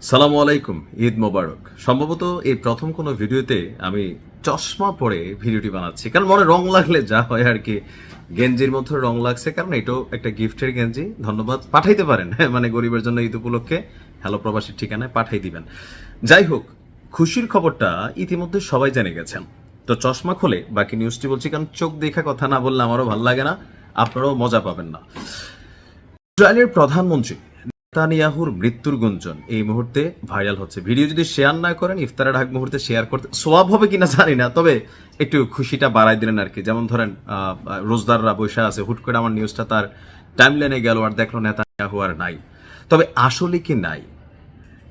সালামু আলাইকুম, ঈদ মোবারক। সম্ভবত এই প্রথম কোনো ভিডিওতে আমি চশমা পরে ভিডিওটি বানাচ্ছি, কারণ মনে রং লাগলে যা হয় আর কি। গেঞ্জির মধ্যে রং লাগছে, কারণ এটাও একটা গিফটের গেঞ্জি। ধন্যবাদ, পাঠাইতে পারেন। মানে গরিবের জন্য ঈদ উপলক্ষে হ্যালো প্রবাসীর ঠিকানায় পাঠাই দিবেন। যাই হোক, খুশির খবরটা ইতিমধ্যে সবাই জেনে গেছেন। তো চশমা খুলে বাকি নিউজটি বলছি, কারণ চোখ দেখা কথা না বললে আমারও ভালো লাগে না, আপনারাও মজা পাবেন না। ইসরায়েলের প্রধানমন্ত্রী নেতানিয়াহুর মৃত্যুর গুঞ্জন এই মুহূর্তে ভাইরাল হচ্ছে। ভিডিও যদি শেয়ার না করেন, ইফতারের আগ মুহূর্তে শেয়ার করতে সোয়াব হবে কিনা জানি না, তবে একটু খুশিটা বাড়াই দিলেন আর কি। যেমন ধরেন রোজদাররা বৈশা আছে, হুট করে আমার নিউজটা তার টাইমলাইনে গেল আর দেখলো নেতানিয়াহু আর নাই। তবে আসলে কি নাই,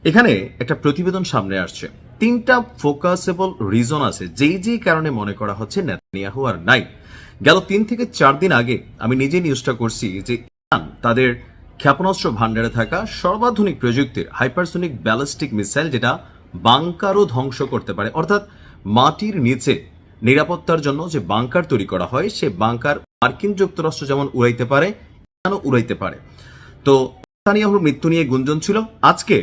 এখানে একটা প্রতিবেদন সামনে আসছে। 3টা ফোকাসেবল রিজন আছে যেই কারণে মনে করা হচ্ছে নেতানিয়াহু আর নাই। গেল 3 থেকে 4 দিন আগে আমি নিজে নিউজটা করছি যে ইরান তাদের ক্ষেপণাস্ত্র ভান্ডারে থাকা সর্বাধুনিক প্রযুক্তির হাইপারসোনিক ব্যালিস্টিক মিসাইল, যেটা বাংকারও ধ্বংস করতে পারে, অর্থাৎ মাটির নিচে নিরাপত্তার জন্য যে বাংকার তৈরি করা হয়, সে বাংকার মার্কিন যুক্তরাষ্ট্র যেমন উড়াইতে পারে, ইরানও উড়াইতে পারে। তো নেতানিয়াহুর মৃত্যু নিয়ে গুঞ্জন ছিল। আজকে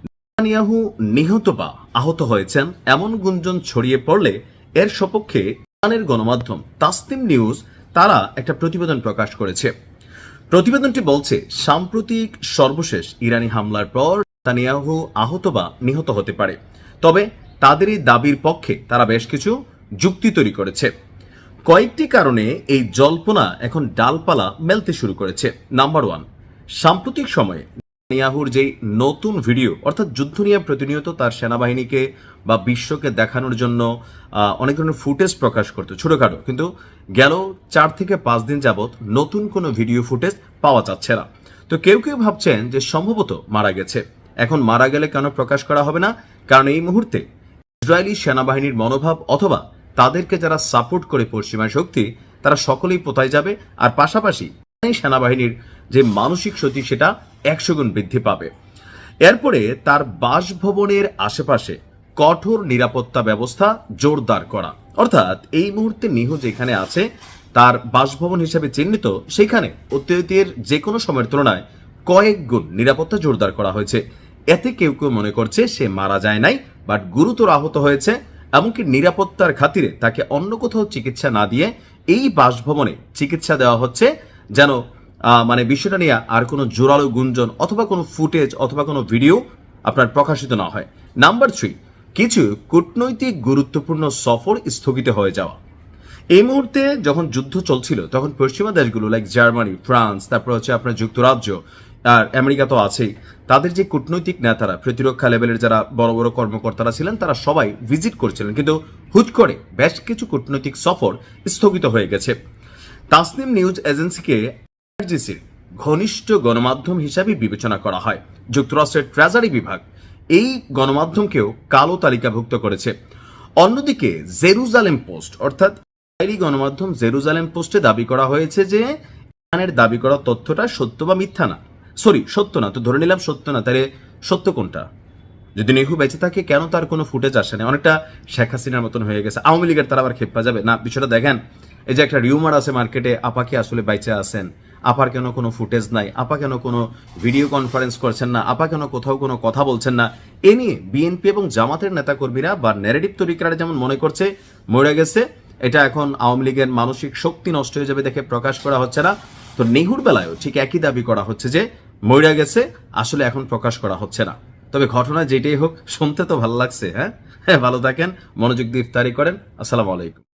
নেতানিয়াহু নিহত বা আহত হয়েছেন এমন গুঞ্জন ছড়িয়ে পড়লে এর সপক্ষে ইরানের গণমাধ্যম তাসনিম নিউজ তারা একটা প্রতিবেদন প্রকাশ করেছে। প্রতিবেদনটি বলছে, সাম্প্রতিক সর্বশেষ ইরানি হামলার পর নেতানিয়াহু আহত বা নিহত হতে পারে, তবে তাদের এই দাবির পক্ষে তারা বেশ কিছু যুক্তি তৈরি করেছে। কয়েকটি কারণে এই জল্পনা এখন ডালপালা মেলতে শুরু করেছে। নাম্বার 1, সাম্প্রতিক সময়ে নেতানিয়াহুর যে নতুন ভিডিও, অর্থাৎ যুদ্ধ নিয়ে প্রতিনিয়ত তার সেনাবাহিনীকে বা বিশ্বকে দেখানোর জন্য অনেক ধরনের ফুটেজ প্রকাশ করতো ছোটখাটো, কিন্তু গেল 4 থেকে 5 দিন যাবৎ নতুন কোনো ভিডিও ফুটেজ পাওয়া যাচ্ছে না। তো কেউ কেউ ভাবছেন যে সম্ভবত মারা গেছে। এখন মারা গেলে কেন প্রকাশ করা হবে না? কারণ এই মুহূর্তে ইসরায়েলি সেনাবাহিনীর মনোভাব অথবা তাদেরকে যারা সাপোর্ট করে পশ্চিমা শক্তি, তারা সকলেই পোতায় যাবে, আর পাশাপাশি সেনাবাহিনীর যে মানসিক ক্ষতি সেটা 100 গুণ বৃদ্ধি পাবে। এরপরে তার বাসভবনের আশেপাশে কঠোর নিরাপত্তা ব্যবস্থা জোরদার করা, অর্থাৎ এই মুহূর্তে নিহত যেখানে আছে তার বাসভবন হিসেবে চিহ্নিত, সেখানে অতীতের যে কোনো সময়ের তুলনায় কয়েক গুণ নিরাপত্তা জোরদার করা হয়েছে। এতে কেউ কেউ মনে করছে সে মারা যায় নাই, বাট গুরুতর আহত হয়েছে। এমনকি নিরাপত্তার খাতিরে তাকে অন্য কোথাও চিকিৎসা না দিয়ে এই বাসভবনে চিকিৎসা দেওয়া হচ্ছে, যেন মানে বিষয়টা নিয়ে আর কোনো জোরালো গুঞ্জন অথবা কোনো ফুটেজ অথবা কোনো ভিডিও আপনার প্রকাশিত না হয়। নাম্বার 3, কিছু কূটনৈতিক গুরুত্বপূর্ণ সফর স্থগিত হয়ে যাওয়া। এই মুহূর্তে যখন যুদ্ধ চলছিল তখন পশ্চিমা দেশগুলো লাইক জার্মানি, ফ্রান্স, তারপর হচ্ছে আপনার যুক্তরাজ্য আর আমেরিকা তো আছেই, তাদের যে কূটনৈতিক নেতারা, প্রতিরক্ষা লেভেলের যারা বড় বড় কর্মকর্তারা ছিলেন, তারা সবাই ভিজিট করছিলেন, কিন্তু হুট করে বেশ কিছু কূটনৈতিক সফর স্থগিত হয়ে গেছে। তাসনিম নিউজ এজেন্সিকে আইআরজিসির ঘনিষ্ঠ গণমাধ্যম হিসাবে বিবেচনা করা হয়। যুক্তরাষ্ট্রের ট্রেজারি বিভাগ এই গণমাধ্যমকেও কালো তালিকাভুক্ত করেছে। অন্যদিকে জেরুজালেম পোস্ট, অর্থাৎ ইসরায়েলি গণমাধ্যম জেরুজালেম পোস্টে দাবি করা হয়েছে যে ইরানের দাবি করা তথ্যটা সত্য বা মিথ্যা না। সত্য না, তো ধরে নিলাম সত্য না, তাহলে সত্য কোনটা? যদি নেহু বেঁচে থাকে কেন তার কোনো ফুটেজ আসে না? অনেকটা শেখ হাসিনার মতন হয়ে গেছে। আওয়ামী লীগের তারা আবার খেপা যাবে না। বিষয়টা দেখেন, এই যে একটা রিউমার আছে মার্কেটে, আপা কি আসলে বাইচে আছেন? আপার কেন কোনো ফুটেজ নাই? আপা কেন কোনো ভিডিও কনফারেন্স করছেন না? আপা কেন কোথাও কোনো কথা বলছেন না? এ নিয়ে বিএনপি এবং জামাতের নেতাকর্মীরা বা ন্যারেটিভ তৈরিকারা যেমন মনে করছে মরে গেছে, এটা এখন আওয়ামী লীগের মানসিক শক্তি নষ্ট হয়ে যাবে দেখে প্রকাশ করা হচ্ছে না। তো নেহুর বেলায়ও ঠিক একই দাবি করা হচ্ছে যে মরে গেছে, আসলে এখন প্রকাশ করা হচ্ছে না। তবে ঘটনা যেটাই হোক, শুনতে তো ভালো লাগছে। হ্যাঁ, ভালো থাকেন, মনোযোগ দিয়ে ইফতারি করেন। আসসালামু আলাইকুম।